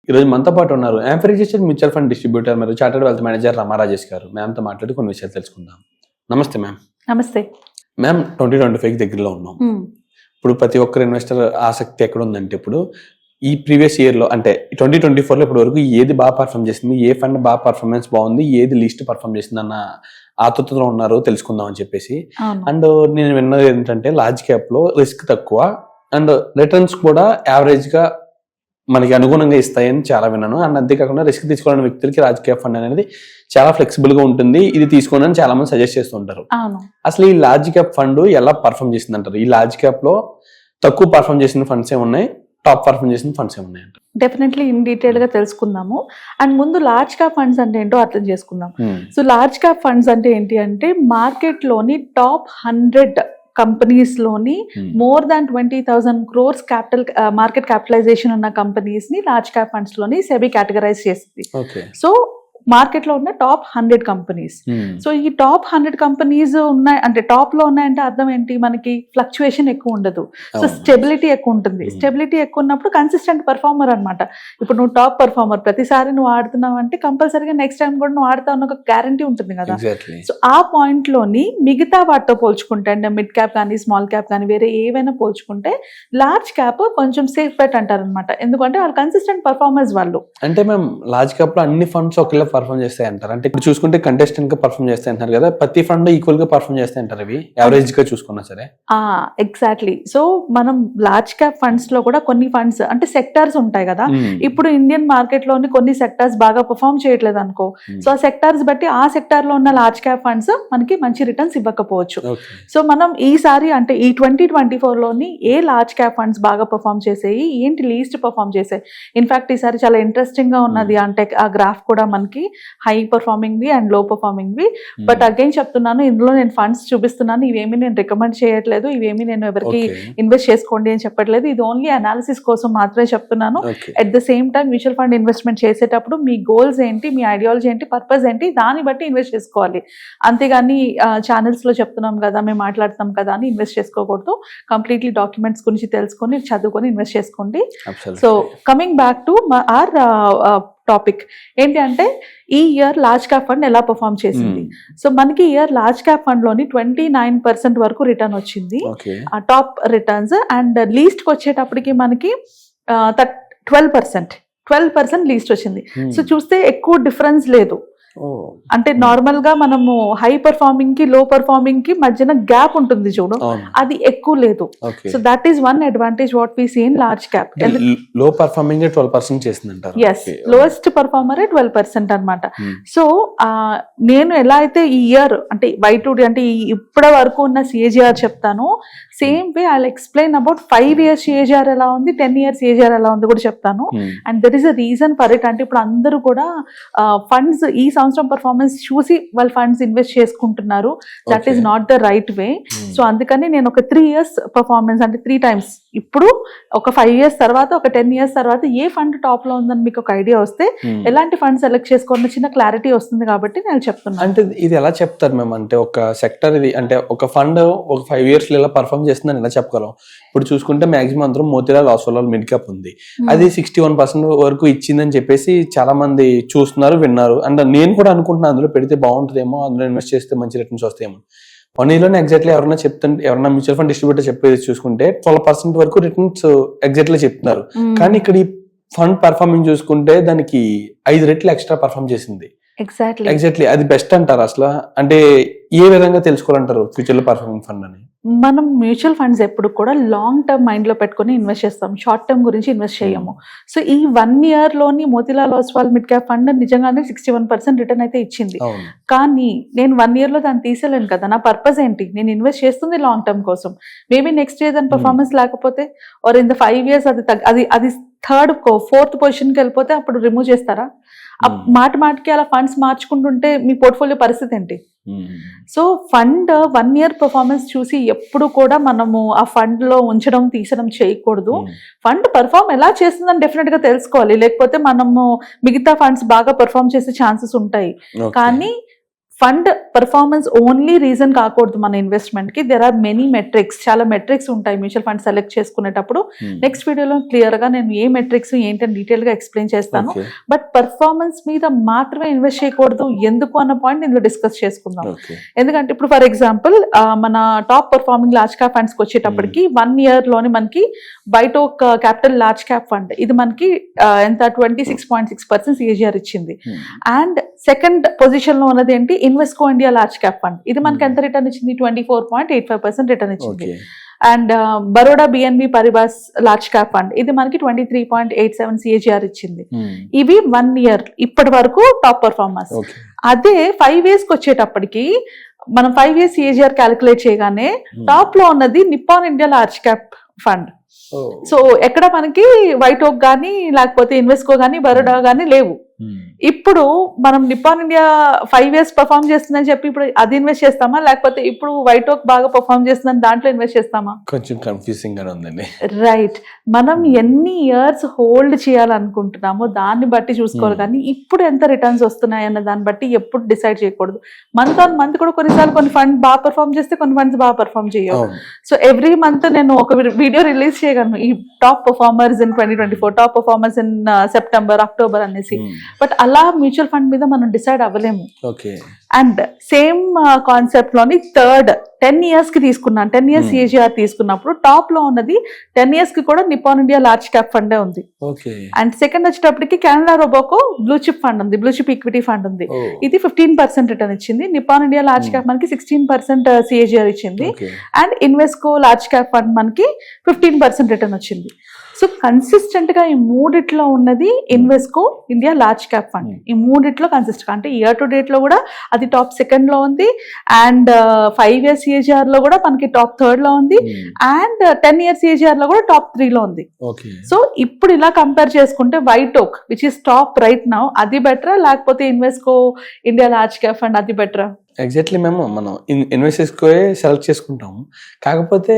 ఈరోజు మనతో పాటు ఉన్నారు యాంఫ్రిజిస్టర్ మ్యూచువల్ ఫండ్ డిస్ట్రిబ్యూటర్ మరియు చార్టర్డ్ వెల్త్ మేనేజర్ రమా రాజేష్ గారు. మ్యామ్తో మాట్లాడి కొన్ని విషయాలు తెలుసుకుందాం. నమస్తే మ్యామ్. నమస్తే మ్యామ్. 2025 దగ్గరలో ఉన్నాం. ఇప్పుడు ప్రతి ఒక్కరు ఇన్వెస్టర్ ఆసక్తి ఎక్కడ ఉందంటే, ఇప్పుడు ఈ ప్రీవియస్ ఇయర్లో అంటే 2024లో ఇప్పటి వరకు ఏది బాగా పర్ఫామ్ చేసింది, ఏ ఫండ్ బాగా పర్ఫార్మెన్స్ బాగుంది, ఏది లీస్ట్ పర్ఫామ్ చేసింది అన్న ఆతృతలో ఉన్నారు తెలుసుకుందాం అని చెప్పేసి. అండ్ నేను విన్నది ఏంటంటే లార్జ్ క్యాప్ లో రిస్క్ తక్కువ అండ్ రిటర్న్స్ కూడా యావరేజ్ గా మనకి అనుగుణంగా ఇస్తాయని చాలా విన్నాను. అండ్ అంతేకాకుండా రిస్క్ తీసుకోవాలని వ్యక్తులకి లార్జ్ క్యాప్ ఫండ్ అనేది చాలా ఫ్లెక్సిబుల్ గా ఉంటుంది, ఇది తీసుకోండి అని చాలా మంది సజెస్ట్ చేస్తుంటారు. అసలు ఈ లార్జ్ క్యాప్ ఫండ్ ఎలా పర్ఫామ్ చేసింది అంటారు? ఈ లార్జ్ క్యాప్ లో తక్కువ పర్ఫామ్ చేసిన ఫండ్స్ ఏమున్నాయి, టాప్ పర్ఫామ్ చేసిన ఫండ్స్ ఏమున్నాయి అంటారు? డెఫినెట్లీ ఇన్ డీటెయిల్ గా తెలుసుకుందాము. అండ్ ముందు లార్జ్ క్యాప్ ఫండ్స్ అంటే ఏంటో అర్థం చేసుకుందాం. సో లార్జ్ క్యాప్ ఫండ్స్ అంటే ఏంటి అంటే మార్కెట్ లోని టాప్ 100 కంపెనీస్ లోని more than 20,000 crores capital market capitalization ఉన్న కంపెనీస్ ని లార్జ్ క్యాప్ ఫండ్స్ లోని సెబీ కేటగరైజ్ చేసింది. సో మార్కెట్ లో ఉన్న టాప్ 100 కంపెనీస్. సో ఈ టాప్ 100 కంపెనీస్ ఉన్నాయి అంటే టాప్ లో ఉన్నాయంటే అర్థం ఏంటి, మనకి ఫ్లక్చుయేషన్ ఎక్కువ ఉండదు, సో స్టెబిలిటీ ఎక్కువ ఉంటుంది. స్టెబిలిటీ ఎక్కువ ఉన్నప్పుడు కన్సిస్టెంట్ పర్ఫార్మర్ అనమాట. ఇప్పుడు నువ్వు టాప్ పర్ఫార్మర్, ప్రతిసారి నువ్వు ఆడుతున్నావు అంటే కంపల్సరీగా నెక్స్ట్ టైం కూడా నువ్వు ఆడుతావు అన్న ఒక గ్యారంటీ ఉంటుంది కదా. సో ఆ పాయింట్ లోని మిగతా వాటితో పోల్చుకుంటే అంటే మిడ్ క్యాప్ కానీ స్మాల్ క్యాప్ కానీ వేరే ఏవైనా పోల్చుకుంటే లార్జ్ క్యాప్ కొంచెం సేఫ్ బెట్ అంటారు అనమాట. ఎందుకంటే వాళ్ళు కన్సిస్టెంట్ పర్ఫార్మర్స్ వాళ్ళు. అంటే మేము లార్జ్ క్యాప్ లో అన్ని ఫండ్స్ ఒకలా పర్ఫామ్ చేస్తాయి అంటారు. అంటే ఇప్పుడు చూసుకుంటే కంటెస్టెంట్ గా పర్ఫామ్ చేస్తాయి అంటారు కదా, ప్రతి ఫండ్ ఈక్వల్ గా పర్ఫామ్ చేస్తాయి అంటారు ఇవి యావరేజ్ గా చూసుకున్నా సరే? ఎగ్జాక్ట్లీ. సో మనం లార్జ్ క్యాప్ ఫండ్స్ లో కూడా కొన్ని ఫండ్స్ అంటే సెక్టార్స్ ఉంటాయి కదా. ఇప్పుడు ఇండియన్ మార్కెట్ లోని కొన్ని సెక్టార్స్ బాగా పర్ఫామ్ చేయట్లేదు అనుకో, సో ఆ సెక్టార్స్ బట్టి ఆ సెక్టార్ లో ఉన్న లార్జ్ క్యాప్ ఫండ్స్ మనకి మంచి రిటర్న్స్ ఇవ్వకపోవచ్చు. సో మనం ఈసారి అంటే ఈ 2024 లోని ఏ లార్జ్ క్యాప్ ఫండ్స్ బాగా పర్ఫామ్ చేసాయి, ఏంటి లీస్ట్ పర్ఫామ్ చేసాయి. ఇన్ఫాక్ట్ ఈసారి చాలా ఇంట్రెస్టింగ్ గా ఉన్నది. అంటే ఆ గ్రాఫ్ కూడా మనకి హై పర్ఫార్మింగ్ వి అండ్ లో పర్ఫార్మింగ్ వి. బట్ అగైన్ చెప్తున్నాను, ఇందులో నేను ఫండ్స్ చూపిస్తున్నాను, ఇవేమి నేను రికమెండ్ చేయట్లేదు, ఇవేమి నేను ఎవరికి ఇన్వెస్ట్ చేసుకోండి అని చెప్పట్లేదు. ఇది ఓన్లీ అనాలిసిస్ కోసం మాత్రమే చెప్తున్నాను. At the same time mutual fund investment చేసేటప్పుడు మీ గోల్స్ ఏంటి, మీ ఐడియాలజీ ఏంటి, పర్పస్ ఏంటి, దాన్ని బట్టి ఇన్వెస్ట్ చేసుకోవాలి. అంతేగాని ఛానల్స్ లో చెప్తున్నాం కదా, మేము మాట్లాడుతాం కదా అని ఇన్వెస్ట్ చేసుకోకూడదు. కంప్లీట్లీ డాక్యుమెంట్స్ గురించి తెలుసుకొని చదువుకొని ఇన్వెస్ట్ చేసుకోండి. So coming back to our topic ఏంటి అంటే ఈ ఇయర్ లార్జ్ క్యాప్ ఫండ్ ఎలా పర్ఫామ్ చేసింది. సో మనకి ఇయర్ లార్జ్ క్యాప్ ఫండ్ లోని 29% వరకు రిటర్న్ వచ్చింది, ఆ టాప్ రిటర్న్స్. అండ్ లీస్ట్ కి వచ్చేటప్పటికి మనకి 12% లీస్ట్ వచ్చింది. సో చూస్తే ఎక్కువ డిఫరెన్స్ లేదు. అంటే నార్మల్ గా మనము హై పర్ఫార్మింగ్ కి లో పర్ఫార్మింగ్ కి మధ్యన గ్యాప్ ఉంటుంది చూడు, అది ఎక్కువ లేదు. So that is one advantage what we see in large cap. Low performing 12% చేసిందంటారు. ఎస్, లోయెస్ట్ పర్ఫార్మర్ 12% అనమాట. సో నేను ఎలా అయితే ఈ ఇయర్ అంటే Y2D అంటే ఇప్పటి వరకు ఉన్న సిఏజిఆర్ చెప్తాను, same way I explain about 5 years CAGR ఎలా ఉంది, 10 years సిఏజిఆర్ ఎలా ఉంది కూడా చెప్తాను. And there is a reason for it. అంటే ఇప్పుడు అందరూ కూడా ఫండ్స్ ఈ సంవత్సరం పర్ఫార్మెన్స్ చూసి వాళ్ళు ఫండ్స్ ఇన్వెస్ట్ చేసుకుంటున్నారు. That is not the right way. So అందుకని నేను ఒక 3 years పర్ఫార్మెన్స్ అంటే 3 times, ఇప్పుడు ఒక 5 years తర్వాత, ఒక 10 years తర్వాత ఏ ఫండ్ టాప్ లో ఉందని మీకు ఒక ఐడియా వస్తే ఎలాంటి ఫండ్ సెలెక్ట్ చేసుకోవాలని చిన్న క్లారిటీ వస్తుంది కాబట్టి నేను చెప్తున్నాను. అంటే ఇది ఎలా చెప్తారు మేము? అంటే ఒక సెక్టర్ ఇది అంటే ఒక ఫండ్ ఒక 5 years ఇలా పర్ఫార్మ్ చేస్తుందని ఎలా చెప్పగలం? ఇప్పుడు చూసుకుంటే మాక్సిమం అందరం మోతీలాల్ ఓస్వాల్ మిడ్ క్యాప్ ఉంది, అది 61% వరకు ఇచ్చిందని చెప్పేసి చాలా మంది చూస్తున్నారు, విన్నారు. అండ్ నేను కూడా అనుకుంటున్నాను అందులో పెడితే బాగుంటుందేమో, అందులో ఇన్వెస్ట్ చేస్తే మంచి రిటర్న్స్ వస్తాయేమో. 1 yearలోనే ఎగ్జాక్ట్లీ ఎవరైనా చెప్తుంటే, ఎవరైనా మ్యూచువల్ ఫండ్ డిస్ట్రిబ్యూటర్ చెప్పేది చూసుకుంటే 12% వరకు రిటర్న్స్ ఎగ్జాక్ట్లీ చెప్తున్నారు. కానీ ఇక్కడ ఈ ఫండ్ పర్ఫార్మింగ్ చూసుకుంటే దానికి 5 రెట్లు ఎక్స్ట్రా పర్ఫార్మ్ చేసింది. ఎగ్జాక్ట్లీ అది బెస్ట్ అంటారు అసలు? అంటే ఏ విధంగా తెలుసుకోవాలంటారు ఫ్యూచర్ లో పర్ఫార్మింగ్ ఫండ్ అని? మనం మ్యూచువల్ ఫండ్స్ ఎప్పుడు కూడా లాంగ్ టర్మ్ మైండ్ లో పెట్టుకుని ఇన్వెస్ట్ చేస్తాం, షార్ట్ టర్మ్ గురించి ఇన్వెస్ట్ చేయము. సో ఈ 1 year లోని Motilal Oswal mid cap fund నిజంగానే 61% రిటర్న్ అయితే ఇచ్చింది. కానీ నేను 1 year లో దాన్ని తీసేలేను కదా. నా పర్పస్ ఏంటి, నేను ఇన్వెస్ట్ చేస్తుంది లాంగ్ టర్మ్ కోసం. మేబీ నెక్స్ట్ ఇయర్ దాని పర్ఫార్మెన్స్ లేకపోతే ఆర్ ఇన్ ద 5 years అది 3rd 4th పొజిషన్కి వెళ్ళిపోతే అప్పుడు రిమూవ్ చేస్తారా? మాటికి అలా ఫండ్స్ మార్చుకుంటుంటే మీ పోర్ట్ఫోలియో పరిస్థితి ఏంటి? సో ఫండ్ 1 year పర్ఫార్మెన్స్ చూసి ఎప్పుడు కూడా మనము ఆ ఫండ్ లో ఉంచడం తీసడం చేయకూడదు. ఫండ్ పర్ఫార్మ్ ఎలా చేస్తుందని డెఫినెట్ గా తెలుసుకోవాలి, లేకపోతే మనము మిగతా ఫండ్స్ బాగా పర్ఫార్మ్ చేసే ఛాన్సెస్ ఉంటాయి. కానీ ఫండ్ పర్ఫార్మెన్స్ ఓన్లీ రీజన్ కాకూడదు మన ఇన్వెస్ట్మెంట్ కి. దెర్ ఆర్ మెనీ మెట్రిక్స్, చాలా మెట్రిక్స్ ఉంటాయి మ్యూచువల్ ఫండ్ సెలెక్ట్ చేసుకునేటప్పుడు. నెక్స్ట్ వీడియోలో క్లియర్ గా నేను ఏ మెట్రిక్స్ ఏంటని డీటెయిల్ గా ఎక్స్ప్లెయిన్ చేస్తాను. బట్ పర్ఫార్మెన్స్ మీద మాత్రమే ఇన్వెస్ట్ చేయకూడదు ఎందుకు అన్న పాయింట్ ఇందులో డిస్కస్ చేసుకుందాం. ఎందుకంటే ఇప్పుడు ఫర్ ఎగ్జాంపుల్ మన top performing large cap funds కి వచ్చేటప్పటికి 1 year లోనే మనకి వైటోక్ క్యాపిటల్ లార్జ్ క్యాప్ ఫండ్ ఇది మనకి ఎంత 26.6% CAGR ఇచ్చింది. అండ్ సెకండ్ పొజిషన్ లో ఉన్నది ఏంటి, Invesco India large cap fund. ఇది మనకి ఎంత రిటర్న్ ఇచ్చింది, 24.85% రిటర్న్ ఇచ్చింది. And Baroda BNB పరిబాస్ large cap fund ఇది మనకి 23.87 CAGR ఇచ్చింది. ఇవి 1 year ఇప్పటి వరకు టాప్ పర్ఫార్మర్స్. అదే 5 years కి వచ్చేటప్పటికి మనం 5 years CAGR క్యాలిక్యులేట్ చేయగానే టాప్ లో ఉన్నది Nippon India large cap fund. So ఎక్కడ మనకి వైటోక్ గానీ లేకపోతే ఇన్వెస్కో గానీ బరోడా గానీ లేవు. ఇప్పుడు మనం నిప్పాన్ ఇండియా 5 years పర్ఫార్మ్ చేస్తుందని చెప్పి ఇప్పుడు అది ఇన్వెస్ట్ చేస్తామా, లేకపోతే ఇప్పుడు వైటోక్ బాగా పర్ఫార్మ్ చేస్తుందని దాంట్లో ఇన్వెస్ట్ చేస్తామా? కొంచెం కన్ఫ్యూజింగ్ గా ఉందండి. రైట్, మనం ఎన్ని ఇయర్స్ హోల్డ్ చేయాలనుకుంటున్నామో దాన్ని బట్టి చూసుకోవాలి, కానీ ఇప్పుడు ఎంత రిటర్న్స్ వస్తున్నాయి అన్న దాన్ని బట్టి ఎప్పుడు డిసైడ్ చేయకూడదు. మంత్ ఆన్ మంత్ కూడా కొన్నిసార్లు కొన్ని ఫండ్ బాగా పర్ఫార్మ్ చేస్తే కొన్ని ఫండ్స్ బాగా పర్ఫార్మ్ చేయవు. సో ఎవ్రీ మంత్ నేను ఒక వీడియో రిలీజ్ చేయగలను, ఈ top performers in 2024, top performers in September, October అనేసి. బట్ అలా మ్యూచువల్ ఫండ్ మీద మనం డిసైడ్ అవ్వలేము. అండ్ సేమ్ కాన్సెప్ట్ లోని థర్డ్ 10 years కి తీసుకున్నాను, 10 years CAGR తీసుకున్నప్పుడు టాప్ లో ఉన్నది 10 years కి కూడా Nippon India large cap funday ఉంది. అండ్ సెకండ్ వచ్చేటప్పటికి కెనడా రోబోకో బ్లూ చిప్ ఫండ్ ఉంది, బ్లూ చిప్ ఈక్విటీ ఫండ్ ఉంది. ఇది 15% రిటర్న్ ఇచ్చింది. నిప్పాన్ ఇండియా లార్జ్ క్యాప్ మనకి 16% CAGR ఇచ్చింది. And Invesco large cap fund మనకి 15% రిటర్న్ వచ్చింది. సో కన్సిస్టెంట్ గా ఈ మూడిట్లో ఉన్నది Invesco India large cap fund. ఈ మూడిట్లో కన్సిస్టెంట్ అంటే ఇయర్ టు డేట్ లో కూడా అది టాప్ 2nd లో ఉంది. అండ్ 5 years CAGR లో కూడా మనకి టాప్ 3rd లో ఉంది. అండ్ 10 years CAGR లో కూడా టాప్ 3 లో ఉంది. సో ఇప్పుడు ఇలా కంపేర్ చేసుకుంటే WhiteOak which is top right now అది బెటరా, లేకపోతే Invesco India large cap fund అది బెటరా? ఎగ్జాక్ట్లీ మేము మనం ఇన్వెస్టర్స్కే సెలెక్ట్ చేసుకుంటాము. కాకపోతే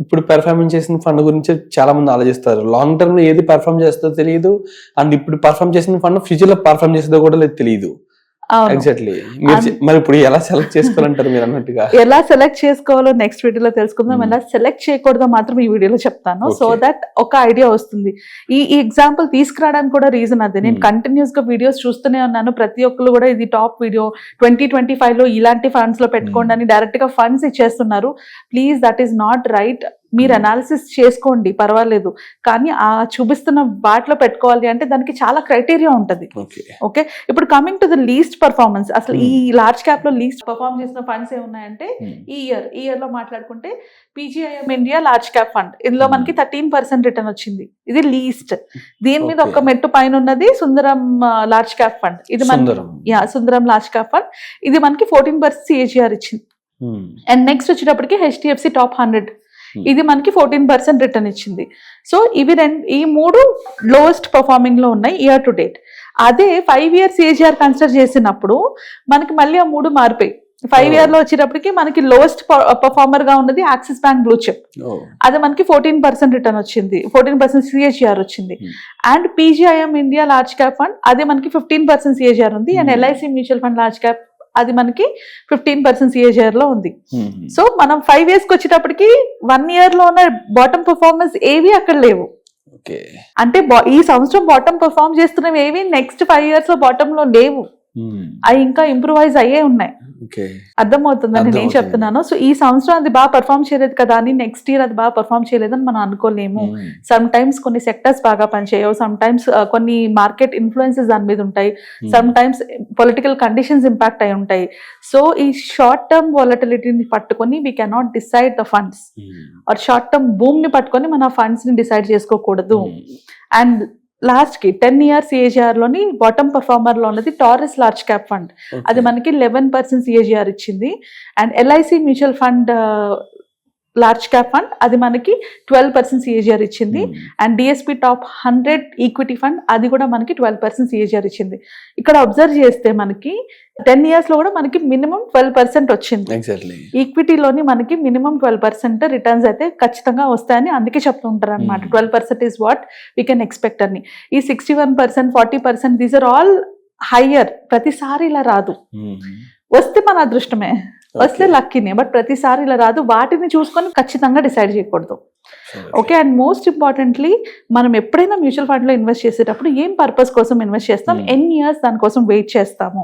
ఇప్పుడు పెర్ఫార్మెన్స్ చేసిన ఫండ్ గురించి చాలా మంది ఆలోచిస్తారు. లాంగ్ టర్మ్ లో ఏది పర్ఫార్మ్ చేస్తుందో తెలియదు, అండ్ ఇప్పుడు పర్ఫార్మ్ చేసిన ఫండ్ ఫ్యూచర్ లో పర్ఫార్మ్ చేస్తుందో కూడా లేదు తెలియదు. ఎగ్జాక్ట్లీ. మరి ఇప్పుడు ఎలా సెలెక్ట్ చేసుకోవాలంటారు మీరు అన్నట్టుగా? ఎలా సెలెక్ట్ చేసుకోవాలో నెక్స్ట్ వీడియోలో తెలుసుకుందాం. ఎలా సెలెక్ట్ చేయకూడదో మాత్రం ఈ వీడియోలో చెప్తాను, సో దట్ ఒక ఐడియా వస్తుంది. ఈ ఎగ్జాంపుల్ తీసుకురావడానికి కూడా రీజన్ అదే. నేను కంటిన్యూస్ గా వీడియోస్ చూస్తూనే ఉన్నాను. ప్రతి ఒక్కరు కూడా ఇది టాప్ వీడియో 2025 లో ఇలాంటి ఫండ్స్ లో పెట్టుకోండి అని డైరెక్ట్ గా ఫండ్స్ ఇచ్చేస్తున్నారు. Please, that is not right. మీరు అనాలిసిస్ చేసుకోండి పర్వాలేదు, కానీ ఆ చూపిస్తున్న వాటిలో పెట్టుకోవాలి అంటే దానికి చాలా క్రైటీరియా ఉంటుంది. ఓకే, ఇప్పుడు coming to the least performance, అసలు ఈ లార్జ్ క్యాప్ లో లీస్ట్ పర్ఫార్మ్ చేసిన ఫండ్స్ ఏమున్నాయంటే ఈ ఇయర్ లో మాట్లాడుకుంటే PGIM India large cap fund, ఇందులో మనకి 13% రిటర్న్ వచ్చింది. ఇది లీస్ట్. దీని మీద ఒక మెట్టు పైన ఉన్నది సుందరం లార్జ్ క్యాప్ ఫండ్. ఇది మనకి సుందరం లార్జ్ క్యాప్ ఫండ్, ఇది మనకి 14% CAGR ఇచ్చింది. అండ్ నెక్స్ట్ వచ్చేటప్పటికి HDFC టాప్ 100, ఇది మనకి 14% రిటర్న్ ఇచ్చింది. సో ఇవి ఈ మూడు లోయెస్ట్ పర్ఫార్మింగ్ లో ఉన్నాయి ఇయర్ టు డేట్. అదే 5 years CAGR కన్సిడర్ చేసినప్పుడు మనకి మళ్ళీ ఆ మూడు మారిపోయి 5 year లో వచ్చేటప్పటికి మనకి లోయెస్ట్ పర్ఫార్మర్ గా ఉన్నది యాక్సిస్ బ్యాంక్ బ్లూ చిప్, అది మనకి 14% రిటర్న్ వచ్చింది, 14% CAGR వచ్చింది. And PGIM India large cap fund, అది మనకి 15% CAGR ఉంది. And LIC mutual fund large cap, అది మనకి 15% CAGR లో ఉంది. సో మనం 5 years కి వచ్చేటప్పటికి 1 year లో ఉన్న బాటమ్ పర్ఫార్మెన్స్ ఏవి అక్కడ లేవు. అంటే ఈ సంవత్సరం బాటమ్ పర్ఫార్మ్ చేస్తున్నవి ఏవి నెక్స్ట్ 5 years లో బాటమ్ లో లేవు, అవి ఇంకా ఇంప్రూవైజ్ అయ్యే ఉన్నాయి. అర్థమవుతుందని నేను చెప్తున్నాను. సో ఈ సంవత్సరం అది బాగా పర్ఫార్మ్ చేయలేదు కదా అని నెక్స్ట్ ఇయర్ అది బాగా పర్ఫార్మ్ చేయలేదని మనం అనుకోలేము. సమ్ టైమ్స్ కొన్ని సెక్టర్స్ బాగా పనిచేయవు, సమ్ టైమ్స్ కొన్ని మార్కెట్ ఇన్ఫ్లుయెన్సెస్ దాని మీద ఉంటాయి, sometimes political conditions impact అయి ఉంటాయి. సో ఈ షార్ట్ టర్మ్ వాలటిలిటీని పట్టుకొని we cannot decide the funds, or short term boom ని పట్టుకొని మన ఫండ్స్ ని డిసైడ్ చేసుకోకూడదు. అండ్ లాస్ట్ కి 10 years CAGR లోని బాటమ్ పర్ఫార్మర్ లో ఉన్నది టారస్ లార్జ్ క్యాప్ ఫండ్, అది మనకి 11% CAGR ఇచ్చింది. And LIC mutual fund large cap fund, అది మనకి 12% CAGR ఇచ్చింది. And DSP top 100 equity fund, అది కూడా మనకి 12% CAGR ఇచ్చింది. ఇక్కడ అబ్జర్వ్ చేస్తే మనకి 10 years లో కూడా మనకి మినిమం 12% వచ్చింది. ఈక్విటీలోని మనకి మినిమం 12% రిటర్న్స్ అయితే ఖచ్చితంగా వస్తాయని అందుకే చెప్తూ ఉంటారు అనమాట. 12% is what we can expect అని. ఈ 61%, 40%, దీస్ ఆర్ ఆల్ హయ్యర్. ప్రతిసారి ఇలా రాదు. వస్తే మన అదృష్టమే, వస్తే లక్కీనే. బట్ ప్రతిసారి ఇలా రాదు. వాటిని చూసుకొని ఖచ్చితంగా డిసైడ్ చేయకూడదు. ఓకే. అండ్ మోస్ట్ ఇంపార్టెంట్లీ మనం ఎప్పుడైనా మ్యూచువల్ ఫండ్ లో ఇన్వెస్ట్ చేసేటప్పుడు ఏం పర్పస్ కోసం ఇన్వెస్ట్ చేస్తాం, ఎన్ని ఇయర్స్ దానికోసం వెయిట్ చేస్తాము,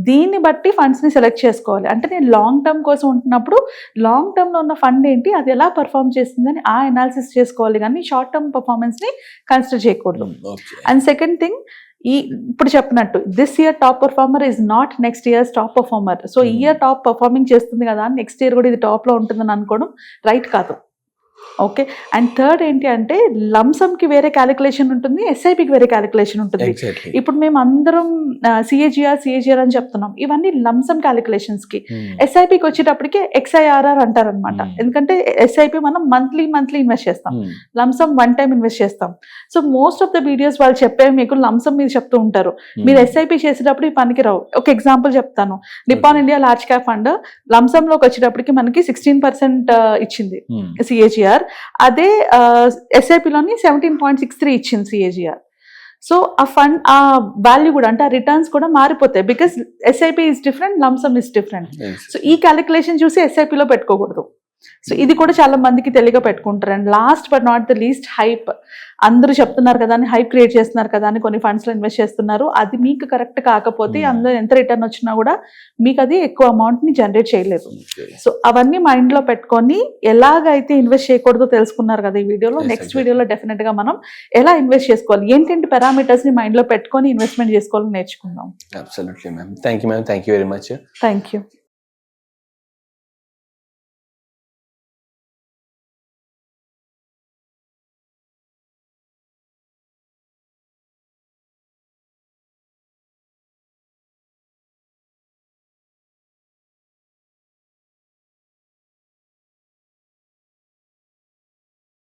దీన్ని బట్టి ఫండ్స్ ని సెలెక్ట్ చేసుకోవాలి. అంటే నేను లాంగ్ టర్మ్ కోసం ఉంటున్నప్పుడు లాంగ్ టర్మ్ లో ఉన్న ఫండ్ ఏంటి, అది ఎలా పర్ఫామ్ చేస్తుందని ఆ అనాలిసిస్ చేసుకోవాలి, కానీ షార్ట్ టర్మ్ పర్ఫార్మెన్స్ ని కన్సిడర్ చేయకూడదు. అండ్ సెకండ్ థింగ్, ఇప్పుడు చెప్పినట్టు this year top performer is not next years top performer. So ఈ ఇయర్ టాప్ పర్ఫార్మింగ్ చేస్తుంది కదా, నెక్స్ట్ ఇయర్ కూడా ఇది టాప్ లో ఉంటుందని అనుకోవడం రైట్ కాదు. ఓకే. అండ్ థర్డ్ ఏంటి అంటే లంసమ్ కి వేరే క్యాలిక్యులేషన్ ఉంటుంది, ఎస్ఐపికి వేరే క్యాలిక్యులేషన్ ఉంటుంది. ఇప్పుడు మేము అందరం సిఏజిఆర్ అని చెప్తున్నాం, ఇవన్నీ లంసమ్ క్యాలిక్యులేషన్స్ కి. ఎస్ఐపికి వచ్చేటప్పటికి XIRR అంటారు అనమాట. ఎందుకంటే ఎస్ఐపి మనం మంత్లీ ఇన్వెస్ట్ చేస్తాం, లంసమ్ వన్ టైం ఇన్వెస్ట్ చేస్తాం. So most of the videos వాళ్ళు చెప్పే మీకు లంసమ్ మీద చెప్తూ ఉంటారు, మీరు ఎస్ఐపి చేసేటప్పుడు ఈ పనికి రావు. ఒక ఎగ్జాంపుల్ చెప్తాను, Nippon India large cap fund lump sum లోకి వచ్చేటప్పటికి మనకి 16% ఇచ్చింది సిఏజిఆర్, అదే ఎస్ఐపిలోని 17.63 ఇచ్చింది సిఏజిఆర్. సో ఆ ఫండ్ ఆ వాల్యూ కూడా అంటే ఆ రిటర్న్స్ కూడా మారిపోతాయి, because SIP is different, lump sum is different. So ఈ క్యాలిక్యులేషన్ చూసి ఎస్ఐపిలో పెట్టుకోకూడదు. సో ఇది కూడా చాలా మందికి తెలియక పెట్టుకుంటారు. And last but not the least, hype. అందరూ చెప్తున్నారు కదా అని హైప్ క్రియేట్ చేస్తున్నారు కదా అని కొన్ని ఫండ్స్ లో ఇన్వెస్ట్ చేస్తున్నారు. అది మీకు కరెక్ట్ కాకపోతే అందులో ఎంత రిటర్న్ వచ్చినా కూడా మీకు అది ఎక్కువ అమౌంట్ ని జనరేట్ చేయలేదు. సో అవన్నీ మైండ్ లో పెట్టుకొని ఎలాగైతే ఇన్వెస్ట్ చేయకూడదో తెలుసుకున్నారు కదా ఈ వీడియోలో. నెక్స్ట్ వీడియోలో డెఫినెట్ గా మనం ఎలా ఇన్వెస్ట్ చేసుకోవాలి, ఏంటంటే పారామీటర్స్ ని మైండ్ లో పెట్టుకొని ఇన్వెస్ట్మెంట్ చేసుకోవాలని నేర్చుకుందాం. Absolutely, ma'am. Thank you, ma'am. Thank you very much. Thank you.